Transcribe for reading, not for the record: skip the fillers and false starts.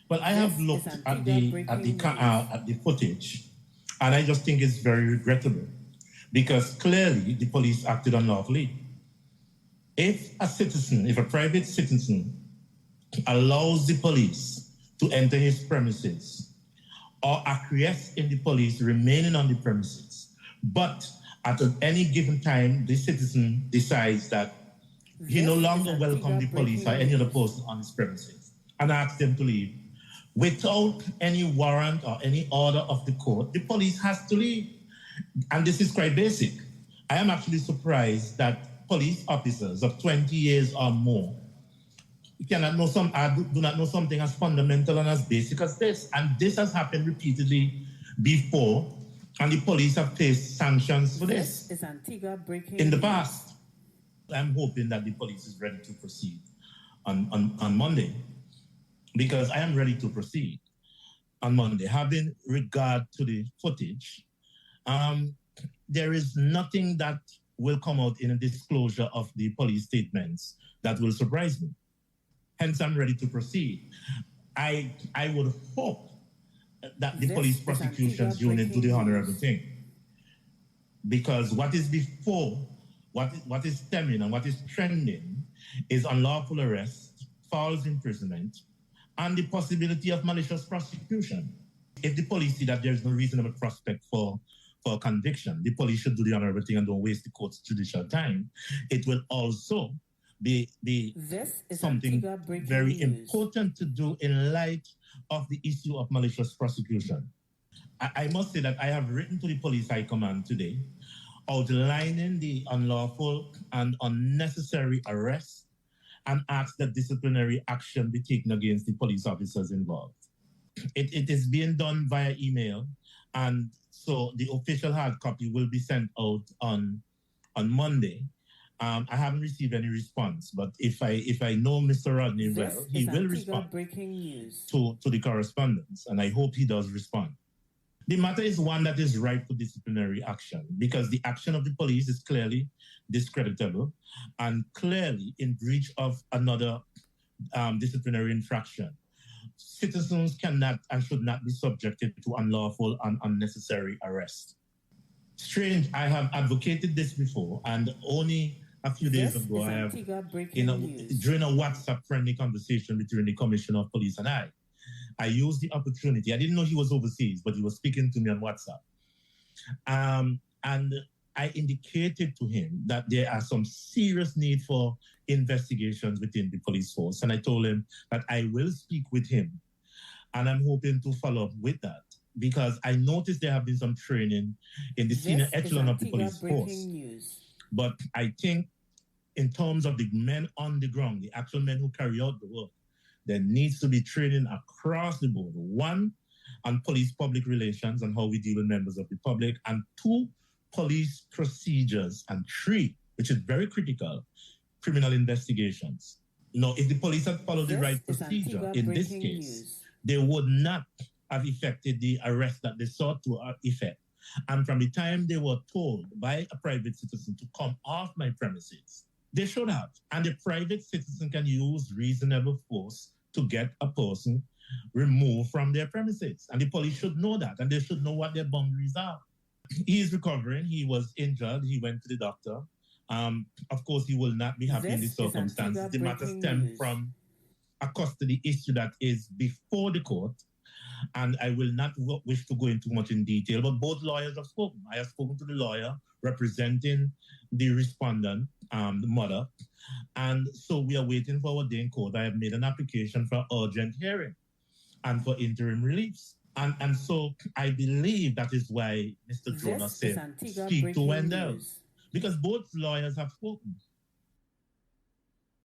Well, I have looked at the footage, and I just think it's very regrettable because clearly the police acted unlawfully. If a private citizen allows the police to enter his premises or acquiesce in the police remaining on the premises, but at any given time, the citizen decides that he no longer welcomes the police or any other person on his premises and asks them to leave, without any warrant or any order of the court, the police has to leave. And this is quite basic. I am actually surprised that police officers of 20 years or more do not know something as fundamental and as basic as this. And this has happened repeatedly before, and the police have faced sanctions for this is Antigua breaking in the past. I'm hoping that the police is ready to proceed on Monday, because I am ready to proceed on Monday. Having regard to the footage, there is nothing that will come out in a disclosure of the police statements that will surprise me. Hence, I'm ready to proceed. I would hope that the police prosecutions unit do the honorable thing, because what is before, what is stemming and what is trending is unlawful arrest, false imprisonment, and the possibility of malicious prosecution. If the police see that there's no reasonable prospect for conviction, the police should do the honorable thing and don't waste the court's judicial time. It will also be something very important to do in light of the issue of malicious prosecution. I must say that I have written to the police high command today outlining the unlawful and unnecessary arrest and ask that disciplinary action be taken against the police officers involved. It is being done via email, and so the official hard copy will be sent out on Monday. I haven't received any response, but if I know Mr. Rodney well, he will respond to the correspondence, and I hope he does respond. The matter is one that is ripe for disciplinary action, because the action of the police is clearly discreditable and clearly in breach of another disciplinary infraction. Citizens cannot and should not be subjected to unlawful and unnecessary arrest. Strange, I have advocated this before, and only a few days ago, I have, during a WhatsApp-friendly conversation between the Commissioner of Police and I used the opportunity. I didn't know he was overseas, but he was speaking to me on WhatsApp. And I indicated to him that there are some serious need for investigations within the police force. And I told him that I will speak with him. And I'm hoping to follow up with that, because I noticed there have been some training in the senior echelon of the police force. But I think in terms of the men on the ground, the actual men who carry out the work, there needs to be training across the board. One, on police public relations and how we deal with members of the public, and two, police procedures, and three, which is very critical, criminal investigations. If the police had followed the right procedure in this case, they would not have effected the arrest that they sought to effect. And from the time they were told by a private citizen to come off my premises, they should have. And the private citizen can use reasonable force to get a person removed from their premises. And the police should know that, and they should know what their boundaries are. He is recovering. He was injured. He went to the doctor. Of course, he will not be happy in the circumstances. The matter stems from a custody issue that is before the court. And I will not wish to go into much in detail, but both lawyers have spoken. I have spoken to the lawyer representing the respondent, the mother. And so we are waiting for our day in court. I have made an application for urgent hearing and for interim release. And so I believe that is why Mr. Jonas said, speak to Wendel. Because both lawyers have spoken.